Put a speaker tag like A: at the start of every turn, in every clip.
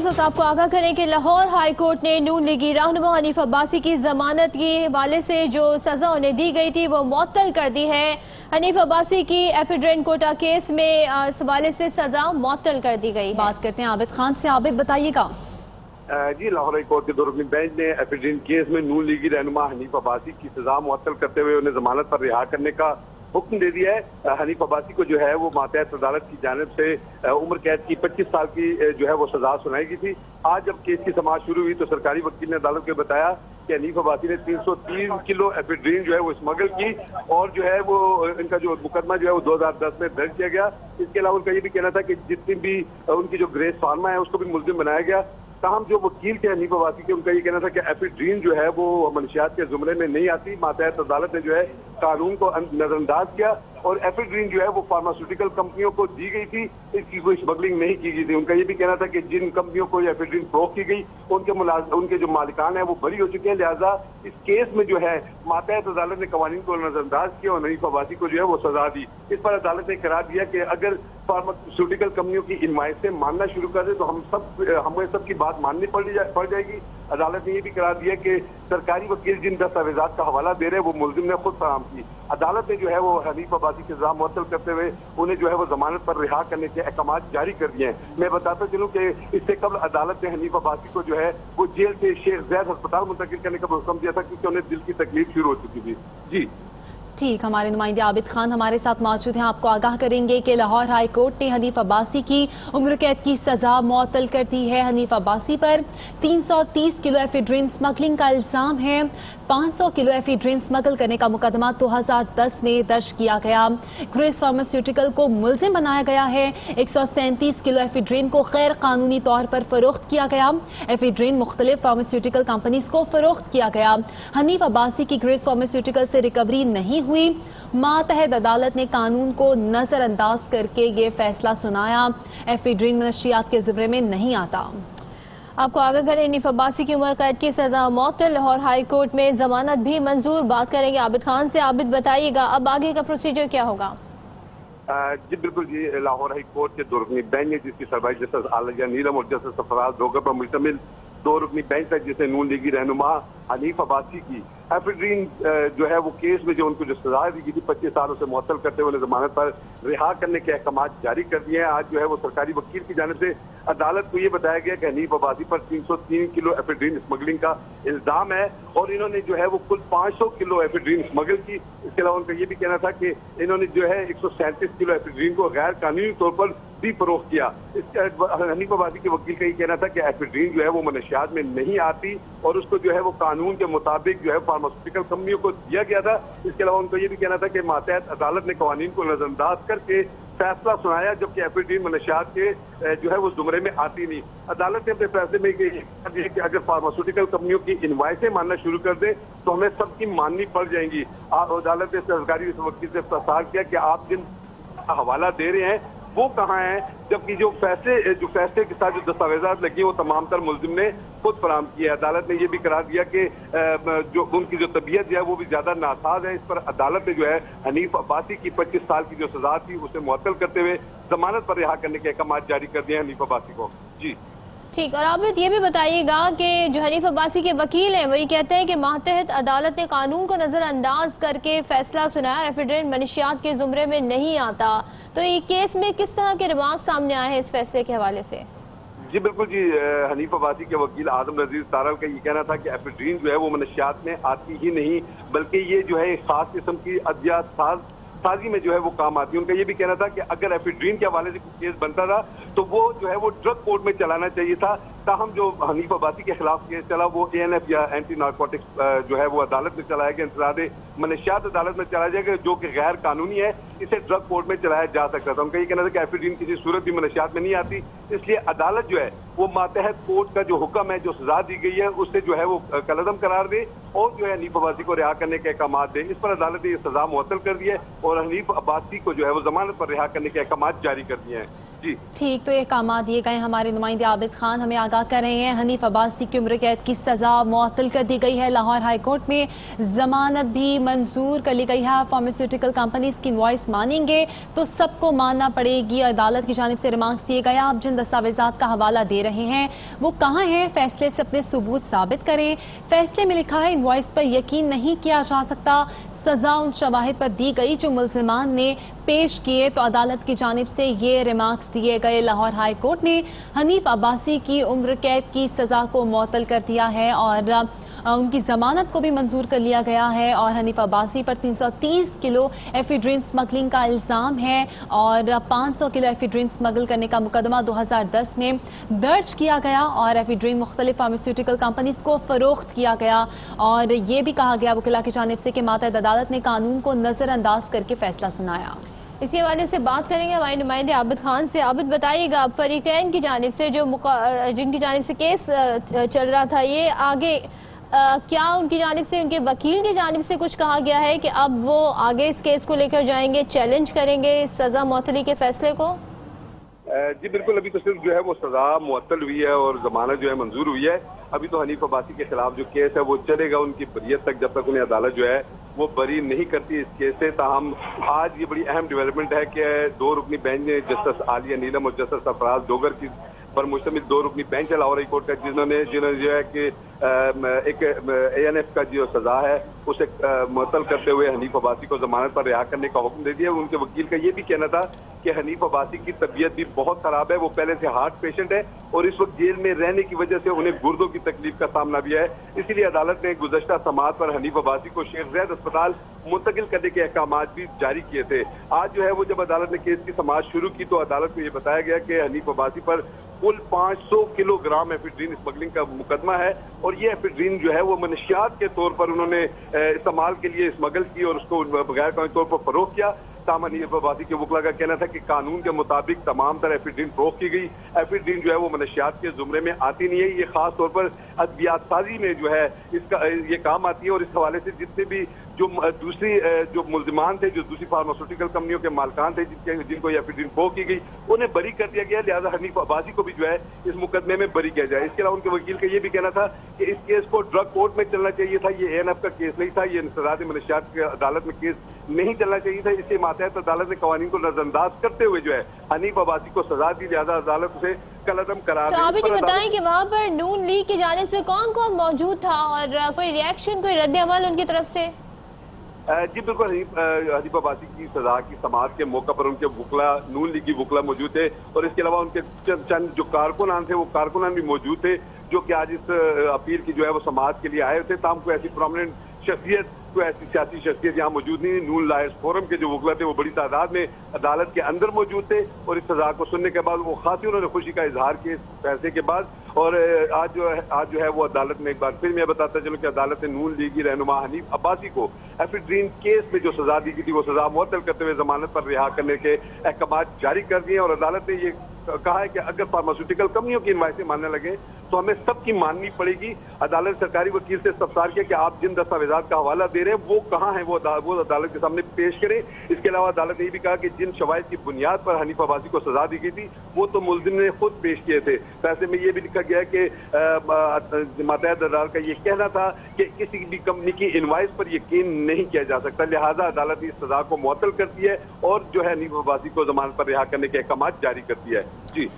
A: इस वक्त आपको आगाह करें कि लाहौर हाई कोर्ट ने नून लीगी रहनुमा हनीफ अब्बासी की जमानत के हवाले से जो सजा उन्हें दी गई थी वो मुअत्तल कर दी है। हनीफ अब्बासी की एफिड्रेन कोटा केस में इस हवाले से सजा मुअत्तल कर दी गई। बात करते हैं आबिद खान से। आबिद बताइएगा।
B: जी, लाहौर हाई कोर्ट के दो रुकनी बेंच ने एफिड्रेन केस में नून लीगी रहनुमा हनीफ अब्बासी की सजा मुअत्तल करते हुए उन्हें जमानत पर रिहा करने का हुक्म दे दिया है। हनीफ अब्बासी को जो है वो मातहत अदालत की जानिब से उम्र कैद की 25 साल की जो है वो सजा सुनाई गई थी। आज जब केस की समाअत शुरू हुई तो सरकारी वकील ने अदालत को बताया कि हनीफ अब्बासी ने 303 किलो एफिड्रीन जो है वो स्मगल की और जो है वो इनका जो मुकदमा जो है वो 2010 में दर्ज किया गया। इसके अलावा उनका ये भी कहना था कि जितनी भी उनकी जो ग्रेस फार्मा है उसको भी मुल्जिम बनाया गया। ताहम जो वकील थे हनीफ अब्बासी के, उनका ये कहना था कि एफिड्रीन जो है वो मनशियात के जुमरे में नहीं आती। मातहत अदालत ने जो है कानून को नजरअंदाज किया और एफिड्रीन जो है वो फार्मास्यूटिकल कंपनियों को दी गई थी, इसकी कोई स्मगलिंग नहीं की गई थी। उनका ये भी कहना था कि जिन कंपनियों को एफिड्रीन फरोख्त की गई उनके जो मालिकान है वो बरी हो चुके हैं। लिहाजा इस केस में जो है मातहत अदालत ने कवानीन को नजरअंदाज किया और हनीफ अब्बासी को जो है वो सजा दी। इस पर अदालत ने करार दिया कि अगर फार्मास्यूटिकल कंपनियों की इनवाइस मानना शुरू कर दे तो हमें सबकी बात माननी पड़ जाएगी। अदालत ने ये भी करार दिया कि सरकारी वकील जिन दस्तावेजात का हवाला दे रहे हैं वो मुल्जिम ने खुद फराहम की। अदालत ने जो है वो हनीफ अब्बासी की सजा मुअत्तल करते हुए उन्हें जो है वो जमानत पर रिहा करने के अहकाम जारी कर दिए हैं। मैं बताता चलूं कि इससे कबल अदालत ने हनीफ अब्बासी को जो है वो जेल से शेख ज़ैद अस्पताल मुंतकिल करने का हुक्म दिया था क्योंकि उन्हें दिल की तकलीफ शुरू हो चुकी थी। जी
A: ठीक, हमारे नुमाइंदे आबिद खान हमारे साथ मौजूद हैं। आपको आगाह करेंगे कि लाहौर हाई कोर्ट ने हनीफ अब्बासी की उम्र कैद की सजा मुअत्तल कर दी है। हनीफ अब्बासी पर 330 किलो एफिड्रीन स्मगलिंग का इल्जाम है। 500 किलो एफिड्रीन स्मगल करने का मुकदमा 2010 में दर्ज किया गया। ग्रेस फार्मास्यूटिकल को मुल्जिम बनाया गया है। 137 किलो एफिड्रीन को गैर कानूनी तौर पर फरोख्त किया गया। एफिड्रीन मुख्तलिफ फार्मास्यूटिकल कंपनीज को फरोख्त किया गया। हनीफ अब्बासी की ग्रेस फार्मास्यूटिकल से रिकवरी नहीं हुई। मातहत अदालत ने कानून को नजरअंदाज करके ये फैसला सुनाया। एफिड्रीन मनशियात के ज़िम्मे में नहीं आता। आपको आगाह करें, हनीफ अब्बासी की उम्र कैद की सजा मौत। लाहौर हाई कोर्ट में जमानत भी मंजूर। बात करेंगे आबिद खान से। आबिद बताइएगा अब आगे का प्रोसीजर क्या होगा?
B: जी बिल्कुल जी, लाहौर हाई कोर्ट के दो रुकनी बेंच है जिसकी सरबराही जस्टिस आलिया नीलम और जस्टिस सरफराज डोगर पर मुश्तमिल दो रुकनी बेंच है जिसे नून लीगी रहनुमा हनीफ अब्बासी की एफिड्रीन जो है वो केस में जो उनको जो सजा दी गई थी 25 सालों से मुअत्तल करते हुए जमानत पर रिहा करने के अहकाम जारी कर दिए हैं। आज जो है वो सरकारी वकील की जानिब से अदालत को ये बताया गया कि हनीफ अब्बासी पर 303 किलो एफिड्रीन स्मगलिंग का इल्जाम है और इन्होंने जो है वो कुल 500 किलो एफिड्रीन स्मगल की। इसके अलावा उनका ये भी कहना था कि इन्होंने जो है 137 किलो एफिड्रीन को गैर कानूनी तौर पर भी फरोख्त किया। हनीफ अब्बासी के वकील का ये कहना था कि एफिड्रीन जो है वो मनशियात में नहीं आती और उसको जो है वो कानून के मुताबिक जो है फार्मास्यूटिकल कंपनियों को दिया गया था। इसके अलावा उनको ये भी कहना था कि मातहत अदालत ने कवानीन को नजरअंदाज करके फैसला सुनाया जबकि एफिड्रीन मनशियात के जो है वो जुमरे में आती नहीं। अदालत ने अपने फैसले में कहा कि अगर फार्मास्यूटिकल कंपनियों की इनवाइसें मानना शुरू कर दे तो हमें सबकी माननी पड़ जाएंगी। अदालत ने सरकारी वकील से इस्तफसार किया कि आप जिन हवाला दे रहे हैं वो कहाँ है, जबकि जो फैसले के साथ जो दस्तावेजात लगी वो तमाम तर मुल्जिम ने खुद फराहम किए। अदालत ने यह भी करार दिया कि जो उनकी जो तबीयत जो है वो भी ज्यादा नासाज है। इस पर अदालत ने जो है हनीफ अब्बासी की 25 साल की जो सजा थी उसे मुअत्तल करते हुए जमानत पर रिहा करने के अहकाम जारी कर दिए हनीफ अब्बासी को। जी
A: ठीक, और आप ये भी बताइएगा कि जो हनीफ अब्बासी के वकील हैं वही कहते हैं कि मातहत अदालत ने कानून को नजरअंदाज करके फैसला सुनाया, एफिड्रीन मनशियात के जुमरे में नहीं आता। तो ये केस में किस तरह के रिमार्क सामने आए हैं इस फैसले के हवाले से?
B: जी बिल्कुल जी, हनीफ अब्बासी के वकील आजम रजीज तारल का ये कहना था कि एफिड्रीन जो है वो मनशियात में आती ही नहीं बल्कि ये जो है एक खास किस्म की अद्वियात साजी में जो है वो काम आती है। उनका ये भी कहना था कि अगर एफिड्रीन के हवाले से केस बनता था तो वो जो है वो ड्रग कोर्ट में चलाना चाहिए था। ताहम जो हनीफ अब्बासी के खिलाफ केस चला वो ANF या एंटी नारकोटिक्स जो है वो अदालत में चलाया गया, इंसदाद मनशियात अदालत में चलाया जाएगा जो कि गैर कानूनी है, इसे ड्रग कोर्ट में चलाया जा सकता था। उनका ये कहना था कि एफिड्रीन किसी सूरत भी मनशियात में नहीं आती, इसलिए अदालत जो है वो मातहत कोर्ट का जो हुक्म है, जो सजा दी गई है उससे जो है वो कलअदम करार दे और जो है हनीफ अब्बासी को रिहा करने के अहकाम दे। इस पर अदालत ने ये सजा मुअत्तल कर दी है और हनीफ अब्बासी को जो है वो जमानत पर रिहा करने के अहकाम जारी कर दिए हैं। जी
A: ठीक, तो ये अहकाम दिए गए। हमारे नुमाइंदे आबिद खान हमें आगाह कर रहे हैं। हनीफ अब्बासी की उम्र कैद की सज़ा मुअत्तल कर दी गई है। लाहौर हाई कोर्ट में जमानत भी मंजूर कर ली गई है। फार्मास्यूटिकल कंपनीज की इनवॉइस मानेंगे तो सबको मानना पड़ेगी। अदालत की जानिब से रिमार्क्स दिए गए। आप जिन दस्तावेजात का हवाला दे रहे हैं वो कहाँ हैं? फैसले से अपने सबूत साबित करें। फैसले में लिखा है इनवॉइस पर यकीन नहीं किया जा सकता। सजा उन शवाहिद पर दी गई जो मुल्जिमान ने पेश किए। तो अदालत की जानिब से ये रिमार्क्स दिए गए। लाहौर हाई कोर्ट ने हनीफ अब्बासी की उम्र कैद की सज़ा को मुअत्तल कर दिया है और उनकी ज़मानत को भी मंजूर कर लिया गया है। और हनीफ अब्बासी पर 330 किलो एफिड्रिन स्मगलिंग का इल्ज़ाम है और 500 किलो एफिड्रिन स्मगल करने का मुकदमा 2010 में दर्ज किया गया और एफिड्रिन मुख्तलिफ फार्मास्यूटिकल कंपनीज को फ़रोख्त किया गया। और ये भी कहा गया वकीला की जानिब से कि मातहत अदालत ने कानून को नज़रअंदाज करके फैसला सुनाया।
C: इसी हवाले से बात करेंगे हमारे नुमाइंदे आबिद खान से। आबिद, बताइएगा फरीकैन की जानिब से जिनकी जानिब से केस चल रहा था, ये आगे क्या उनकी जानिब से, उनके वकील की जानिब से कुछ कहा गया है कि अब वो आगे इस केस को लेकर जाएंगे, चैलेंज करेंगे सज़ा मुअत्तली के फैसले को?
B: जी बिल्कुल, अभी तो सिर्फ जो है वो सजा मुअत्तल हुई है और जमानत जो है मंजूर हुई है। अभी तो हनीफ अब्बासी के खिलाफ जो केस है वो चलेगा उनकी बरियत तक, जब तक उन्हें अदालत जो है वो बरी नहीं करती इस केस से। ताहम आज ये बड़ी अहम डेवलपमेंट है कि 2 रुकनी बेंच ने जस्टिस आलिया नीलम और जस्टिस सरफराज डोगर की पर मुश्तमिल 2 रुकनी बेंच है लाहौर हाई कोर्ट का, जिन्होंने जो है कि एक ANF का जो सजा है उसे मुअत्तल करते हुए हनीफ अब्बासी को जमानत पर रिहा करने का हुक्म दे दिया। उनके वकील का ये भी कहना था कि हनीफ अब्बासी की तबीयत भी बहुत खराब है, वो पहले से हार्ट पेशेंट है और इस वक्त जेल में रहने की वजह से उन्हें गुर्दों की तकलीफ का सामना भी है। इसीलिए अदालत ने गुज़श्ता समाअत पर हनीफ अब्बासी को शेख ज़ैद अस्पताल मुंतकिल करने के अहकाम भी जारी किए थे। आज जो है वो जब अदालत ने केस की समाअत शुरू की तो अदालत को ये बताया गया कि हनीफ अब्बासी पर कुल 500 किलोग्राम एफिड्रिन स्मगलिंग का मुकदमा है और ये एफिड्रिन जो है वो मनशियात के तौर पर उन्होंने इस्तेमाल के लिए स्मगल की और उसको बगैर कानूनी तौर पर फरोख्त किया। हनीफ अब्बासी के वकील का कहना था कि कानून के मुताबिक तमाम तरह एफिड्रिन फरोख्त की गई। एफिड्रिन जो है वो मनशियात के जुमरे में आती नहीं है, ये खास तौर पर अद्वियात साजी में जो है इसका ये काम आती है। और इस हवाले से जितने भी जो दूसरी जो मुल्जिमान थे, जो दूसरी फार्मास्यूटिकल कंपनियों के मालकान थे जिनको ये एफिड्रिन फरोख्त की गई, उन्हें बरी कर दिया गया। लिहाजा हनीफ अब्बासी को भी जो है इस मुकदमे में बरी किया जाए। इसके अलावा उनके वकील का ये भी कहना था कि इस केस को ड्रग कोर्ट में चलना चाहिए था, ये ANF का केस नहीं था, ये इंसदाद मनशियात की अदालत में केस नहीं चलना चाहिए था। इससे मातहत अदालत ने कवानीन को नजरअंदाज करते हुए जो है हनीफ अब्बासी को सजा दी। लिहाजा अदालत उसे कलअदम करार दी।
C: तो आप ये बताएं कि वहाँ पर नून लीग की जानिब से कौन कौन मौजूद था और कोई रिएक्शन, कोई रद्द-ए-अमल उनकी तरफ से?
B: जी बिल्कुल, हनीफ अब्बासी की सजा की समाअत के मौका पर उनके वकला, नून लीग की वकला मौजूद थे और इसके अलावा उनके चंद जो कारकुनान थे वो कारकुनान भी मौजूद थे जो कि आज इस अपील की जो है वो समाअत के लिए आए थे। ताम को ऐसी प्रोमिनेंट शख्सियत, कोई ऐसी सियासी शख्सियत यहाँ मौजूद नहीं। नून लॉयर्स फोरम के जो वकला थे वो बड़ी तादाद में अदालत के अंदर मौजूद थे और इस सजा को सुनने के बाद वो खासी उन्होंने खुशी का इजहार किया फैसले के बाद। और आज जो है वो अदालत में एक बार फिर मैं बताता चलूं कि अदालत ने नून लीगी रहनुमा हनीफ अब्बासी को एफिड्रिन केस में जो सजा दी गई थी वो सजा मुअत्तल करते हुए जमानत पर रिहा करने के अहकाम जारी कर दिए। और अदालत ने ये कहा है कि अगर फार्मास्यूटिकल कंपनियों की इनवाइसें मानने लगे तो हमें सबकी माननी पड़ेगी। अदालत सरकारी वकील से इस्तफसार किया कि आप जिन दस्तावेजात का हवाला दे रहे हैं वो कहाँ हैं, वो अदालत के सामने पेश करें। इसके अलावा अदालत ने ये भी कहा कि जिन शवाहिद की बुनियाद पर हनीफ अब्बासी को सजा दी गई थी वो तो मुल्जिम ने खुद पेश किए थे। फैसले में ये भी लिखा गया है कि मातहत अदालत का ये कहना था कि किसी भी कंपनी की इनवाइस पर यकीन नहीं किया जा सकता। लिहाजा अदालत ने इस सजा को मुअत्तल करती है और जो है हनीफ अब्बासी को जमानत पर रिहा करने के अहकाम जारी करती है। जी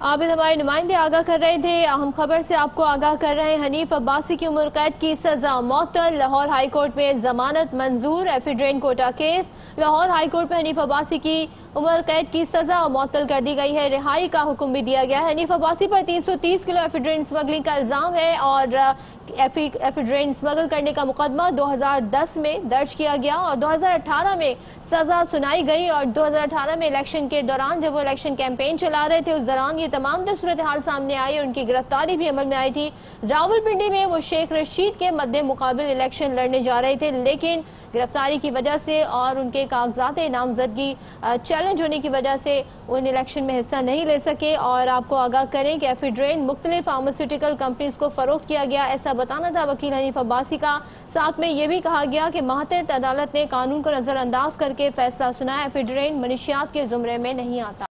C: आबिद, हमारे नुमाइंदे आगाह कर रहे थे। अहम खबर से आपको आगाह कर रहे हैं। हनीफ अब्बासी की उम्र कैद की सजा मुअत्तल। लाहौर हाई कोर्ट में जमानत मंजूर। Ephedrine quota case. Lahore high court में हनीफ अब्बासी की उम्र कैद की सजा मुअत्तल कर दी गई है। रिहाई का हुक्म भी दिया गया है। हनीफ अब्बासी पर 330 किलो एफिड्रिन स्मगलिंग का इल्जाम है और एफिड्रिन स्मगल करने का मुकदमा 2010 में दर्ज किया गया और 2018 में सजा सुनाई गई। और 2018 में इलेक्शन के दौरान जब वो इलेक्शन कैंपेन चला रहे थे उस दौरान ये तमाम सूरत हाल सामने आई और उनकी गिरफ्तारी भी अमल में आई थी। रावलपिंडी में वो शेख रशीद के मद्दे मुकाबिल इलेक्शन लड़ने जा रहे थे, लेकिन गिरफ्तारी की वजह से और उनके कागजात नामजदगी चैलेंज होने की वजह से उन इलेक्शन में हिस्सा नहीं ले सके। और आपको आगाह करें कि एफिड्रिन मुख्तलिफ फार्मास्यूटिकल कंपनीज को फरोख्त किया गया, ऐसा बताना था वकील हनीफ अब्बासी का। साथ में ये भी कहा गया कि मातहत अदालत ने कानून को नजरअंदाज करके फैसला सुनाया। एफिड्रिन मनशियात के जुमरे में नहीं आता।